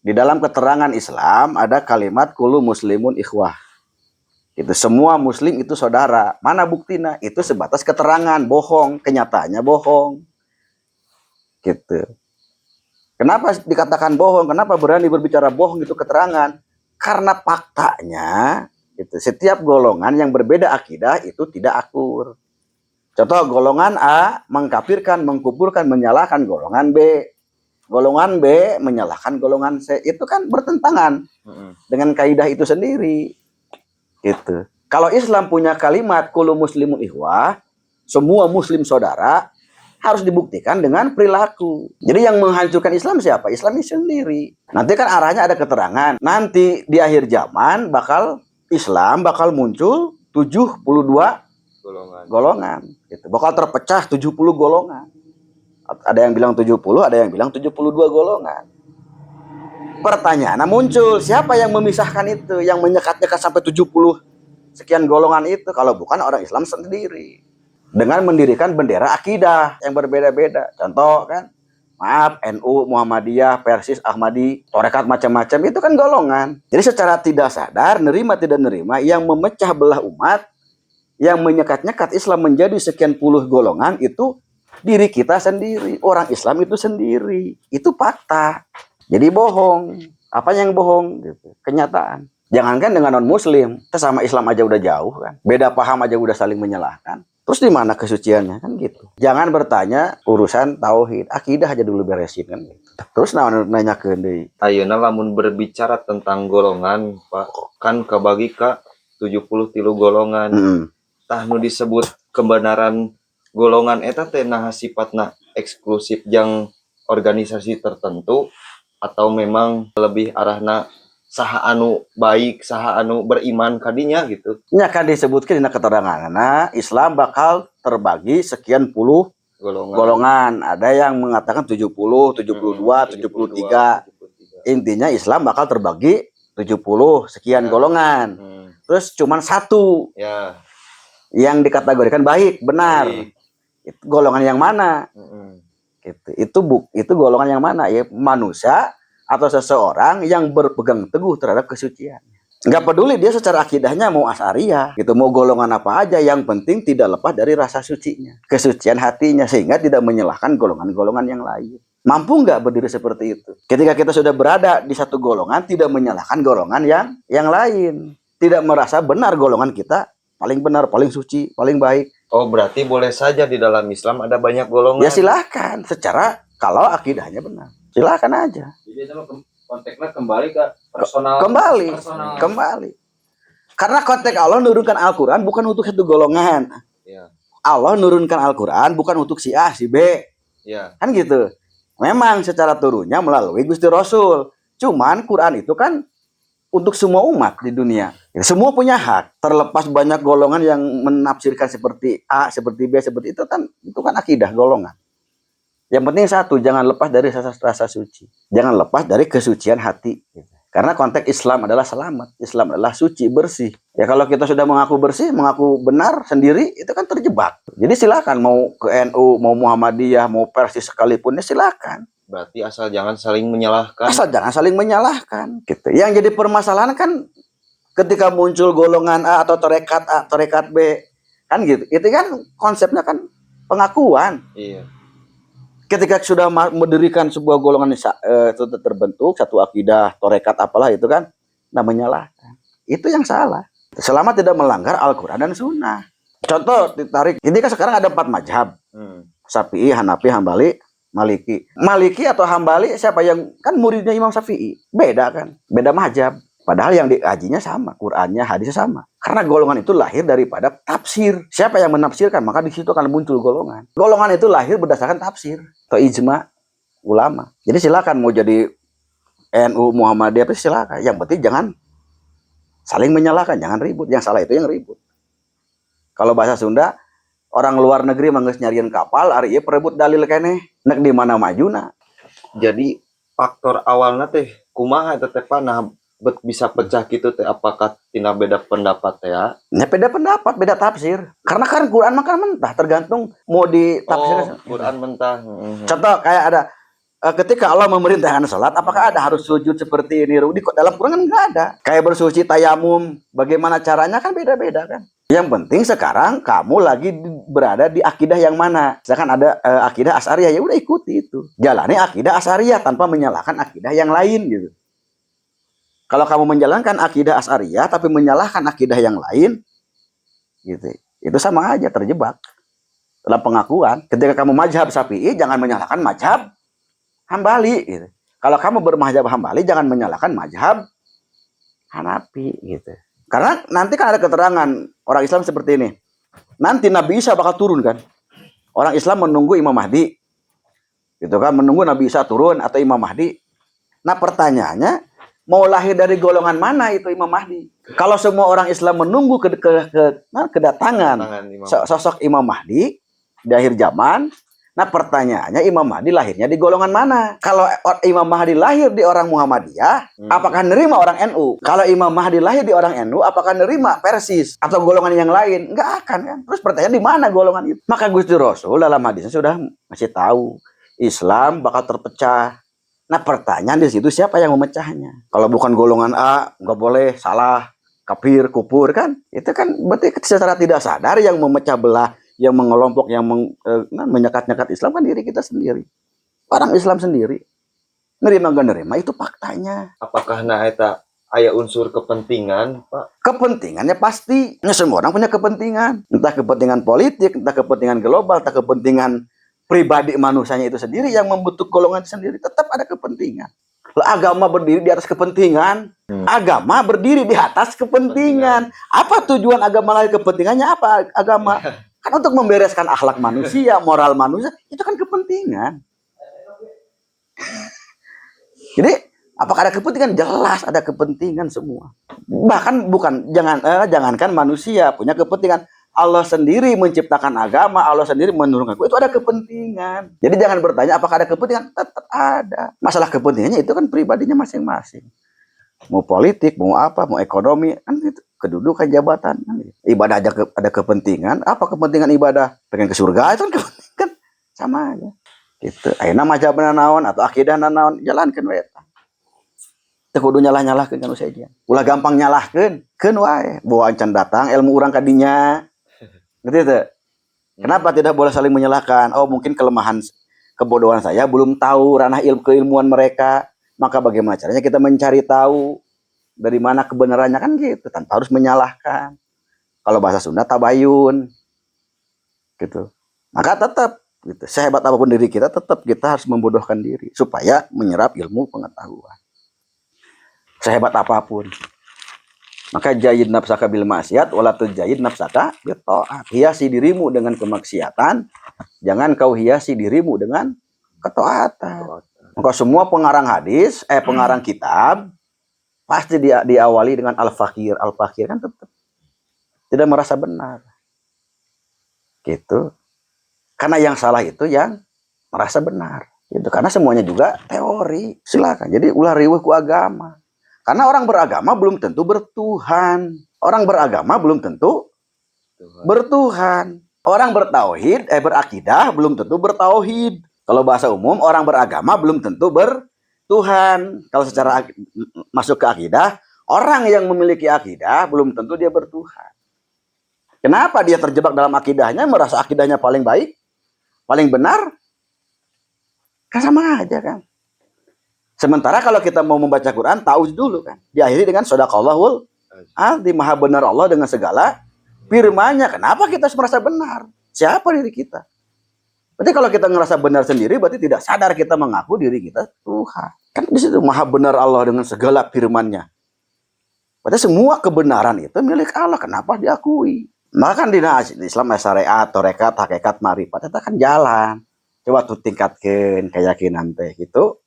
Di dalam keterangan Islam ada kalimat kullu muslimun ikhwah. Itu semua muslim itu saudara. Mana buktinya? Itu sebatas keterangan, bohong, kenyataannya bohong. Gitu. Kenapa dikatakan bohong? Kenapa berani berbicara bohong itu keterangan? Karena faktanya itu setiap golongan yang berbeda akidah itu tidak akur. Contoh golongan A mengkafirkan, mengkuburkan, menyalahkan golongan B. Golongan B menyalahkan golongan C. Itu kan bertentangan dengan kaidah itu sendiri. Gitu. Kalau Islam punya kalimat kullu muslimun ikhwah, semua muslim saudara, harus dibuktikan dengan perilaku. Jadi yang menghancurkan Islam siapa? Islam itu sendiri. Nanti kan arahnya ada keterangan. Nanti di akhir zaman Islam bakal muncul 72 golongan. Gitu. Bakal terpecah 70 golongan. Ada yang bilang 70, ada yang bilang 72 golongan. Pertanyaannya muncul, siapa yang memisahkan itu? Yang menyekat-nyekat sampai 70 sekian golongan itu? Kalau bukan orang Islam sendiri. Dengan mendirikan bendera akidah yang berbeda-beda. Contoh kan, maaf, NU, Muhammadiyah, Persis, Ahmadi, Torekat macam-macam, itu kan golongan. Jadi secara tidak sadar, nerima tidak nerima, yang memecah belah umat, yang menyekat-nyekat Islam menjadi sekian puluh golongan, itu diri kita sendiri, orang Islam itu sendiri. Itu fakta. Jadi bohong. Apa yang bohong? Gitu. Kenyataan. Jangankan dengan non-muslim, sama Islam aja udah jauh kan. Beda paham aja udah saling menyalahkan. Terus di mana kesuciannya kan gitu. Jangan bertanya urusan tauhid, akidah aja dulu beresin kan gitu. Terus nanya ke deui. Ayeuna lamun berbicara tentang golongan, Pak, kan kabagi ka 73 golongan. Tah nu disebut kebenaran golongan eta teh nah sifatna eksklusif yang organisasi tertentu atau memang lebih arahna saha anu baik, saha anu beriman kadinya gitu. Nya kan disebutkan dina keteranganna Islam bakal terbagi sekian puluh golongan. Ada yang mengatakan 70, 72, 73. Intinya Islam bakal terbagi 70 sekian golongan. Terus cuman satu yang dikategorikan baik, benar. Itu golongan yang mana? Gitu. Itu golongan yang mana? Ya manusia atau seseorang yang berpegang teguh terhadap kesucian. Nggak peduli dia secara akidahnya mau Asy'ariyah, gitu, mau golongan apa aja, yang penting tidak lepas dari rasa sucinya, kesucian hatinya, sehingga tidak menyalahkan golongan-golongan yang lain. Mampu nggak berdiri seperti itu? Ketika kita sudah berada di satu golongan, tidak menyalahkan golongan yang lain, tidak merasa benar golongan kita paling benar, paling suci, paling baik. Oh, berarti boleh saja di dalam Islam ada banyak golongan. Ya silahkan, secara kalau akidahnya benar. Silahkan aja. Jadi itu konteksnya kembali ke personal. Kembali. Karena konteks Allah nurunkan Al-Quran bukan untuk satu golongan. Ya. Allah nurunkan Al-Quran bukan untuk si A, si B. Ya. Kan gitu. Memang secara turunnya melalui Gusti Rasul. Cuman Quran itu kan untuk semua umat di dunia. Semua punya hak. Terlepas banyak golongan yang menafsirkan seperti A, seperti B, seperti itu kan akidah golongan. Yang penting satu, jangan lepas dari rasa suci. Jangan lepas dari kesucian hati. Karena konteks Islam adalah selamat. Islam adalah suci, bersih. Ya kalau kita sudah mengaku bersih, mengaku benar sendiri, itu kan terjebak. Jadi silakan mau ke NU, mau Muhammadiyah, mau Persis sekalipun, ya silakan. Berarti asal jangan saling menyalahkan. Asal jangan saling menyalahkan. Gitu. Yang jadi permasalahan kan ketika muncul golongan A atau tarekat A, tarekat B, kan gitu. Itu kan konsepnya kan pengakuan. Iya. Ketika sudah mendirikan sebuah golongan terbentuk, satu akidah, tarekat apalah itu kan, menyalahkan. Itu yang salah. Selama tidak melanggar Al-Quran dan Sunnah. Contoh ditarik, ini kan sekarang ada 4 mazhab. Syafi'i, Hanafi, Hambali, Maliki. Maliki atau Hambali siapa yang kan muridnya Imam Syafi'i? Beda kan? Beda mazhab. Padahal yang diajinya sama, Qur'annya, hadisnya sama. Karena golongan itu lahir daripada tafsir. Siapa yang menafsirkan, maka di situ akan muncul golongan. Golongan itu lahir berdasarkan tafsir atau ijma ulama. Jadi silakan mau jadi NU, Muhammadiyah, silakan. Yang penting jangan saling menyalahkan, jangan ribut. Yang salah itu yang ribut. Kalau bahasa Sunda, orang luar negeri manggeus nyarian kapal, ari ieu perebut dalil keneh, nek di mana majuna. Jadi faktor awalnya teh kumaha eta teh Pak bisa pecah gitu teh, apakah tina beda pendapat teh ya? Ya beda pendapat, beda tafsir. Karena kan Quran makan mentah, tergantung mau ditafsir. Quran mentah. Contoh kayak ada ketika Allah memerintahkan sholat, apakah ada harus sujud seperti ini? Di dalam Quran kan nggak ada. Kayak bersuci tayamum, bagaimana caranya kan beda-beda kan. Yang penting sekarang kamu lagi berada di akidah yang mana. Misalkan ada akidah Asy'ariyah, ya udah ikuti itu. Jalani akidah Asy'ariyah tanpa menyalahkan akidah yang lain gitu. Kalau kamu menjalankan akidah Asy'ariyah tapi menyalahkan akidah yang lain, gitu, itu sama aja terjebak dalam pengakuan. Ketika kamu mazhab Syafi'i, jangan menyalahkan mazhab Hambali gitu. Kalau kamu bermazhab Hambali, jangan menyalahkan mazhab Hanafi gitu. Karena nanti kan ada keterangan orang Islam seperti ini. Nanti Nabi Isa bakal turun kan. Orang Islam menunggu Imam Mahdi. Gitu kan, menunggu Nabi Isa turun atau Imam Mahdi. Nah, pertanyaannya, mau lahir dari golongan mana itu Imam Mahdi? Kalau semua orang Islam menunggu kedatangan sosok Imam Mahdi di akhir zaman, nah pertanyaannya Imam Mahdi lahirnya di golongan mana? Kalau Imam Mahdi lahir di orang Muhammadiyah, apakah nerima orang NU? Kalau Imam Mahdi lahir di orang NU, apakah nerima Persis atau golongan yang lain? Enggak akan kan? Terus pertanyaan di mana golongan itu? Maka Gusti Rasul dalam hadisnya sudah masih tahu Islam bakal terpecah. Nah pertanyaan di situ siapa yang memecahnya? Kalau bukan golongan A, nggak boleh, salah, kafir, kufur kan? Itu kan berarti secara tidak sadar yang memecah belah, yang mengelompok, yang menyekat-nyekat Islam kan diri kita sendiri. Orang Islam sendiri. Nerima gak nerima itu faktanya. Apakah eta aya unsur kepentingan, Pak? Kepentingannya pasti. Semua orang punya kepentingan. Entah kepentingan politik, entah kepentingan global, entah kepentingan pribadi manusianya itu sendiri yang membentuk golongan itu sendiri. Tetap ada kepentingan. Agama berdiri di atas kepentingan. Agama berdiri di atas kepentingan. Apa tujuan agama lain? Kepentingannya apa agama? Kan untuk membereskan akhlak manusia, moral manusia, itu kan kepentingan. Jadi, apakah ada kepentingan? Jelas ada kepentingan semua. Bahkan jangankan manusia punya kepentingan. Allah sendiri menciptakan agama, Allah sendiri menurunkan. Itu ada kepentingan. Jadi jangan bertanya apakah ada kepentingan, tetap ada. Masalah kepentingannya itu kan pribadinya masing-masing. Mau politik, mau apa, mau ekonomi, kan itu kedudukan jabatan. Ibadah aja ada kepentingan. Apa kepentingan ibadah? Pengen ke surga itu kan kepentingan sama aja. Gitu. Ayeuna mazhab naon atau akidah naon, jalankeun we eta. Teu kudu nyalah-nyalahkeun kan usaha. Ulah gampang nyalahkeun, keun wae. Bawa can datang ilmu urang ka dinya. Ngerti teu? Kenapa tidak boleh saling menyalahkan? Oh, mungkin kelemahan kebodohan saya, belum tahu ranah keilmuan mereka. Maka bagaimana caranya kita mencari tahu dari mana kebenarannya kan gitu, tanpa harus menyalahkan. Kalau bahasa Sunda tabayun. Gitu. Maka tetap gitu, sehebat apapun diri kita, tetap kita harus membodohkan diri supaya menyerap ilmu pengetahuan. Sehebat apapun. Maka jahid nafsaka bil maksiat wala tujahid nafsaka bil taat. Hiasi dirimu dengan kemaksiatan, jangan kau hiasi dirimu dengan ketaatan. Maka semua pengarang hadis, pengarang kitab pasti diawali dengan al-fakir. Al-fakir kan tetap tidak merasa benar. Gitu. Karena yang salah itu yang merasa benar. Gitu. Karena semuanya juga teori. Silakan. Jadi ulah riweuh ku agama. Karena orang beragama belum tentu bertuhan. Orang beragama belum tentu bertuhan. Orang bertauhid, berakidah belum tentu bertauhid. Kalau bahasa umum, orang beragama belum tentu bertuhan. Kalau secara masuk ke akidah, orang yang memiliki akidah belum tentu dia bertuhan. Kenapa dia terjebak dalam akidahnya, merasa akidahnya paling baik, paling benar? Kan sama aja kan. Sementara kalau kita mau membaca Quran, tahu dulu kan. Diakhiri dengan shadaqallahul azim, maha benar Allah dengan segala firman-Nya. Kenapa kita harus merasa benar? Siapa diri kita? Berarti kalau kita ngerasa benar sendiri, berarti tidak sadar kita mengaku diri kita Tuhan. Kan di situ maha benar Allah dengan segala firman-Nya. Berarti semua kebenaran itu milik Allah. Kenapa diakui? Maka kan di Islam syariat, tarekat, hakikat, marifat, itu kan jalan. Coba tuh tingkatkan keyakinan teh gitu.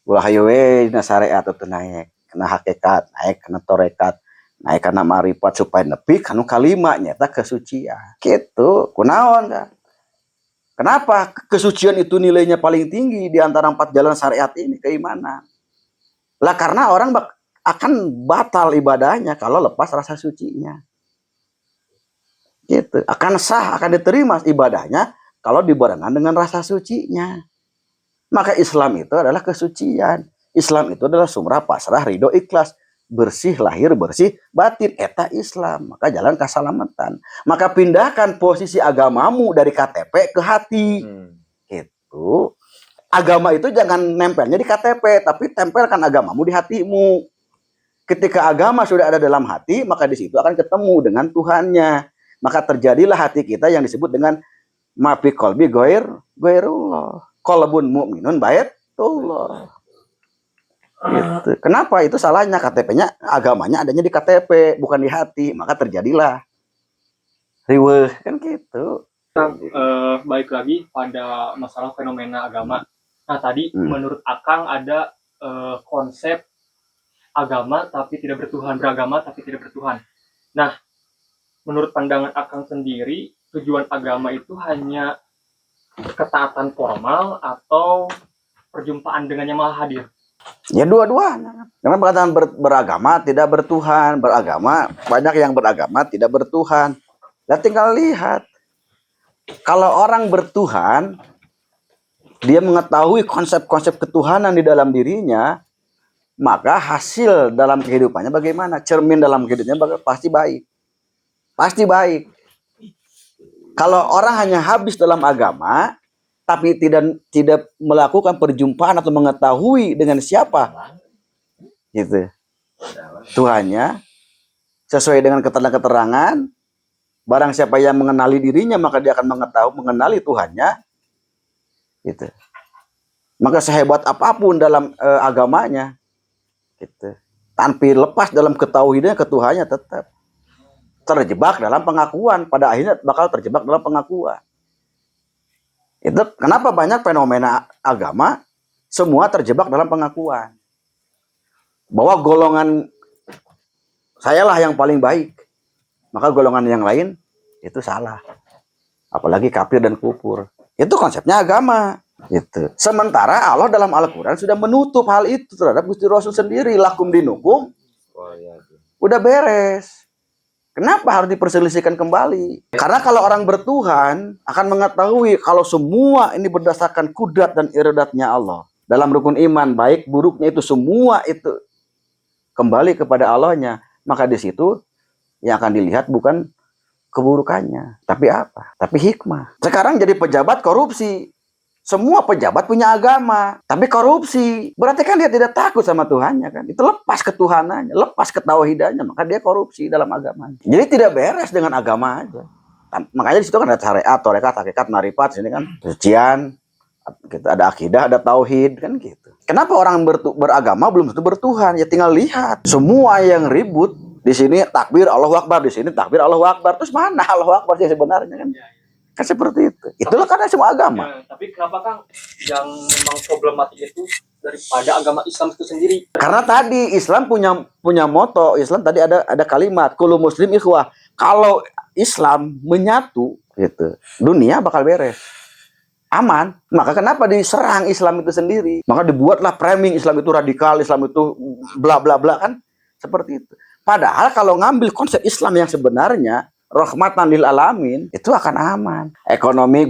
Ulah hayu we dina syariat itu naik, kena hakikat, naik kena tarekat, naik kana marifat supaya nepi kanu kalima nya eta kesucian. Gitu. Kunaon kan? Kenapa kesucian itu nilainya paling tinggi di antara 4 jalan syariat ini, keimanan? Lah karena orang akan batal ibadahnya kalau lepas rasa sucinya. Gitu. Akan sah, akan diterima ibadahnya kalau dibarengan dengan rasa sucinya. Maka Islam itu adalah kesucian. Islam itu adalah sumrah, pasrah, ridho, ikhlas. Bersih lahir, bersih batin. Eta Islam. Maka jalan keselamatan. Maka pindahkan posisi agamamu dari KTP ke hati. Gitu. Agama itu jangan nempelnya di KTP, tapi tempelkan agamamu di hatimu. Ketika agama sudah ada dalam hati, maka di situ akan ketemu dengan Tuhannya. Maka terjadilah hati kita yang disebut dengan mafi qalbi ghairullah. Qalbun mu'minun baitullah. Gitu. Kenapa itu salahnya? KTP-nya, agamanya adanya di KTP, bukan di hati. Maka terjadilah riweuh, kan gitu. Baik lagi pada masalah fenomena agama. Nah tadi menurut Akang ada konsep agama tapi tidak bertuhan, beragama tapi tidak bertuhan. Nah menurut pandangan Akang sendiri, tujuan agama itu hanya ketaatan formal atau perjumpaan dengan yang maha hadir? Ya dua-duanya. Karena perkataan beragama tidak bertuhan, beragama banyak yang beragama tidak bertuhan. Nah, tinggal lihat. Kalau orang bertuhan, dia mengetahui konsep-konsep ketuhanan di dalam dirinya, maka hasil dalam kehidupannya bagaimana? Cermin dalam kehidupannya pasti baik. Pasti baik. Kalau orang hanya habis dalam agama, tapi tidak melakukan perjumpaan atau mengetahui dengan siapa, gitu, Tuhannya, sesuai dengan keterangan, barang siapa yang mengenali dirinya, maka dia akan mengenali Tuhannya, gitu. Maka sehebat apapun dalam agamanya, gitu, tanpa lepas dalam ketahuinya, ketuhannya tetap terjebak dalam pengakuan. Pada akhirnya bakal terjebak dalam pengakuan. Itu kenapa banyak fenomena agama semua terjebak dalam pengakuan. Bahwa golongan sayalah yang paling baik. Maka golongan yang lain itu salah. Apalagi kafir dan kufur. Itu konsepnya agama. Gitu. Sementara Allah dalam Al-Quran sudah menutup hal itu terhadap Gusti Rasul sendiri. Lakum dinukum. Udah beres. Kenapa harus diperselisihkan kembali? Karena kalau orang bertuhan akan mengetahui kalau semua ini berdasarkan kudrat dan iradatnya Allah. Dalam rukun iman, baik buruknya itu semua itu kembali kepada Allahnya. Maka di situ yang akan dilihat bukan keburukannya. Tapi apa? Tapi hikmah. Sekarang jadi pejabat korupsi. Semua pejabat punya agama, tapi korupsi. Berarti kan dia tidak takut sama Tuhannya kan. Itu lepas ketuhanannya, lepas ketauhidannya, maka dia korupsi dalam agamanya. Jadi tidak beres dengan agama aja. Makanya di situ kan ada syariat, tarekat, hakikat, marifat, sini kan sucian, kita ada akidah, ada tauhid kan gitu. Kenapa orang beragama belum tentu bertuhan? Ya tinggal lihat. Semua yang ribut di sini takbir Allahu Akbar, di sini takbir Allahu Akbar. Terus mana Allahu Akbar yang sebenarnya kan? Kan seperti itu. Itulah karena semua agama. Ya, tapi kenapa Kang yang memang problematik itu daripada agama Islam itu sendiri? Karena tadi Islam punya moto. Islam tadi ada kalimat kullu muslim ikhwah. Kalau Islam menyatu gitu, dunia bakal beres. Aman. Maka kenapa diserang Islam itu sendiri? Maka dibuatlah framing Islam itu radikal, Islam itu bla bla bla kan seperti itu. Padahal kalau ngambil konsep Islam yang sebenarnya rahmatan lil alamin, itu akan aman. Ekonomi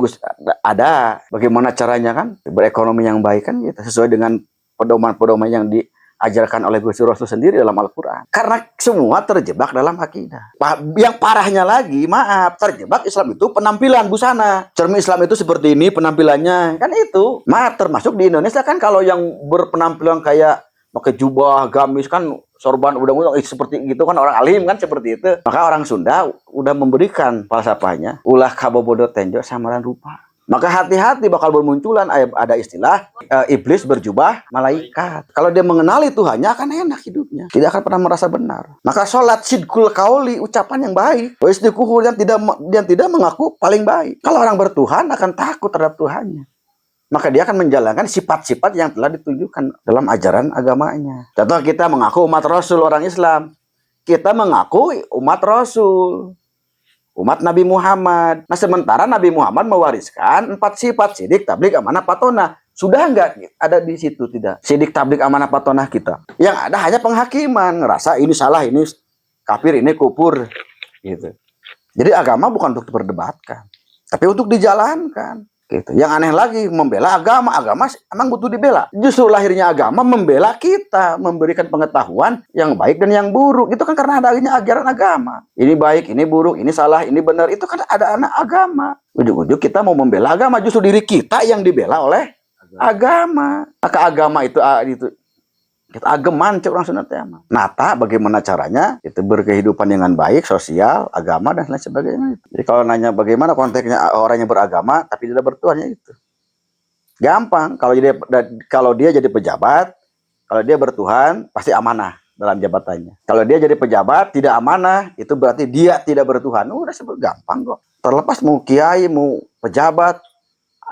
ada, bagaimana caranya kan? Berekonomi yang baik kan gitu, sesuai dengan pedoman-pedoman yang diajarkan oleh Gusti Rasul sendiri dalam Al-Qur'an. Karena semua terjebak dalam akidah. Yang parahnya lagi, maaf, terjebak Islam itu penampilan busana. Cermin Islam itu seperti ini penampilannya, kan itu. Maaf, termasuk di Indonesia kan kalau yang berpenampilan kayak pakai jubah, gamis kan sorban udang-udang seperti gitu kan orang alim kan seperti itu. Maka orang Sunda udah memberikan falsafahnya ulah kabobodo tenjo samaran rupa. Maka hati-hati bakal bermunculan ada istilah iblis berjubah malaikat. Kalau dia mengenali Tuhannya akan enak hidupnya. Tidak akan pernah merasa benar. Maka sholat sidqul qauli, ucapan yang baik. Wa istiqhuhul yang tidak mengaku paling baik. Kalau orang bertuhan akan takut terhadap Tuhannya. Maka dia akan menjalankan sifat-sifat yang telah ditunjukkan dalam ajaran agamanya. Contoh kita mengaku umat Rasul orang Islam. Kita mengaku umat Rasul. Umat Nabi Muhammad. Nah sementara Nabi Muhammad mewariskan 4 sifat. Sidik, tablik, amanah, patonah. Sudah enggak ada di situ? Tidak. Sidik, tablik, amanah, patonah kita. Yang ada hanya penghakiman. Ngerasa ini salah, ini kafir, ini kufur. Gitu. Jadi agama bukan untuk diperdebatkan. Tapi untuk dijalankan. Gitu. Yang aneh lagi membela agama emang butuh dibela. Justru lahirnya agama membela kita, memberikan pengetahuan yang baik dan yang buruk. Itu kan karena adanya ajaran agama. Ini baik, ini buruk, ini salah, ini benar. Itu kan ada anak agama. Ujuk-ujuk kita mau membela agama, justru diri kita yang dibela oleh agama. Maka agama itu kita ageman cek orang Sunda teh mah. Nata bagaimana caranya itu berkehidupan dengan baik, sosial, agama dan lain sebagainya. Jadi kalau nanya bagaimana konteksnya orang yang beragama tapi tidak bertuhan ya itu. Gampang kalau dia jadi pejabat, kalau dia bertuhan pasti amanah dalam jabatannya. Kalau dia jadi pejabat tidak amanah, itu berarti dia tidak bertuhan. Udah sebut gampang kok. Terlepas mau kiai, mau pejabat,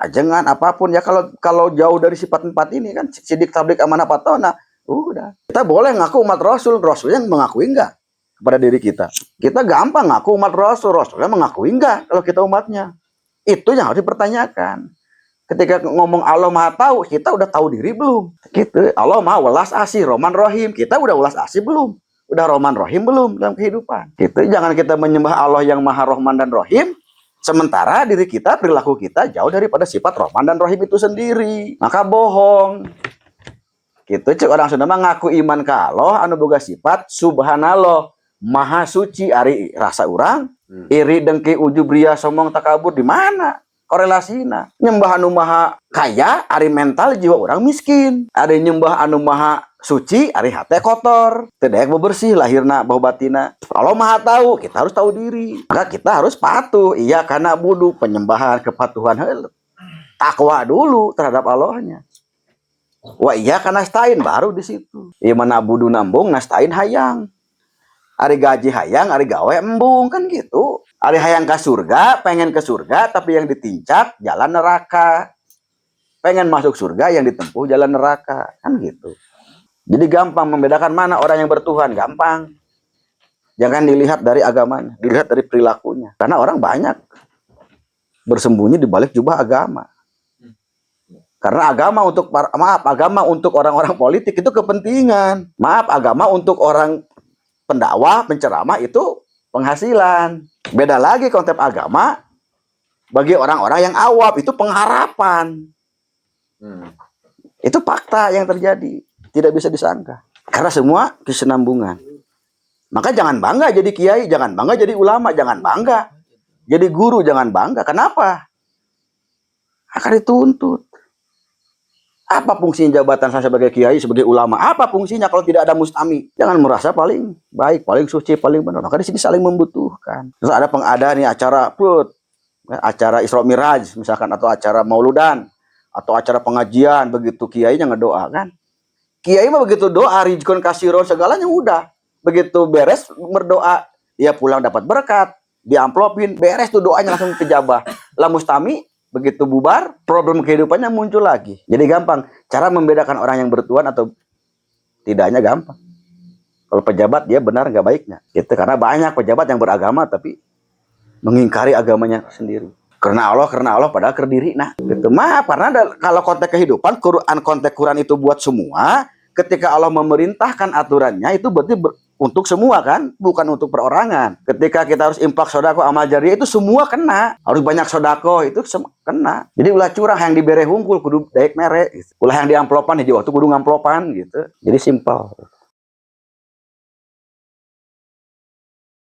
ajengan apapun ya kalau jauh dari sifat 4 ini kan sidik tablik amanah patona. Udah. Kita boleh ngaku umat Rasul, Rasulnya mengakui enggak kepada diri kita. Kita gampang ngaku umat Rasul, Rasulnya mengakui enggak kalau kita umatnya. Itu yang harus dipertanyakan. Ketika ngomong Allah Maha Tahu, kita udah tahu diri belum? Gitu. Allah Maha Welas Asih, Roman Rohim. Kita udah welas asih belum? Udah Roman Rohim belum dalam kehidupan? Gitu. Jangan kita menyembah Allah yang Maha Rohman dan Rohim, sementara diri kita, perilaku kita jauh daripada sifat Rohman dan Rohim itu sendiri. Maka bohong. Gitu cek orang Sunda mah ngaku iman ka Allah anu boga sifat subhanallah maha suci ari rasa urang iri dengki ujub ria sombong takabur di mana korelasina nyembah anu maha kaya ari mental jiwa orang miskin ada nyembah anu maha suci ari hate kotor teu daek bebersih lahirna bau batina Allah Maha Tahu kita harus tahu diri maka kita harus patuh iya karena budu penyembahan kepatuhan takwa dulu terhadap Allahnya. Wah iya kan nastain baru di situ. Iya mana budu nambung nastain hayang. Ari gaji hayang, ari gawe embung kan gitu. Ari hayang ke surga, pengen ke surga tapi yang ditincap jalan neraka. Pengen masuk surga yang ditempuh jalan neraka kan gitu. Jadi gampang membedakan mana orang yang bertuhan, gampang. Jangan dilihat dari agamanya, dilihat dari perilakunya. Karena orang banyak bersembunyi di balik jubah agama. Karena agama untuk orang-orang politik itu kepentingan. Maaf, agama untuk orang pendakwah, penceramah itu penghasilan. Beda lagi konsep agama bagi orang-orang yang awam itu pengharapan. Itu fakta yang terjadi, tidak bisa disangka. Karena semua kesinambungan. Maka jangan bangga jadi kiai, jangan bangga jadi ulama, jangan bangga jadi guru, jangan bangga. Kenapa? Akan dituntut. Apa fungsinya jabatan saya sebagai kiai, sebagai ulama? Apa fungsinya kalau tidak ada mustami? Jangan merasa paling baik, paling suci, paling benar. Maka di sini saling membutuhkan. Terus ada nih acara Isra Miraj misalkan, atau acara Mauludan, atau acara pengajian, begitu kiainya ngedoa kan? Kiai mah begitu doa, rizqun kasiron segalanya udah. Begitu beres berdoa, dia pulang dapat berkat, diamplopin, beres tuh doanya langsung kejabah. Lah mustami begitu bubar, problem kehidupannya muncul lagi. Jadi gampang. Cara membedakan orang yang bertuhan atau tidaknya gampang. Kalau pejabat dia benar nggak baiknya. Itu karena banyak pejabat yang beragama tapi mengingkari agamanya sendiri. Karena Allah padahal kerdiri. Nah, gitu. Maaf, karena kalau konteks kehidupan, konteks Quran itu buat semua. Ketika Allah memerintahkan aturannya itu berarti untuk semua kan, bukan untuk perorangan. Ketika kita harus infak sodako amal jariah itu semua kena, harus banyak sodako itu kena. Jadi ulah curah yang dibere hungkul kudu daek mere, gitu. Ulah yang diamplopan hiji waktu kudu ngamplopan gitu. Jadi simpel.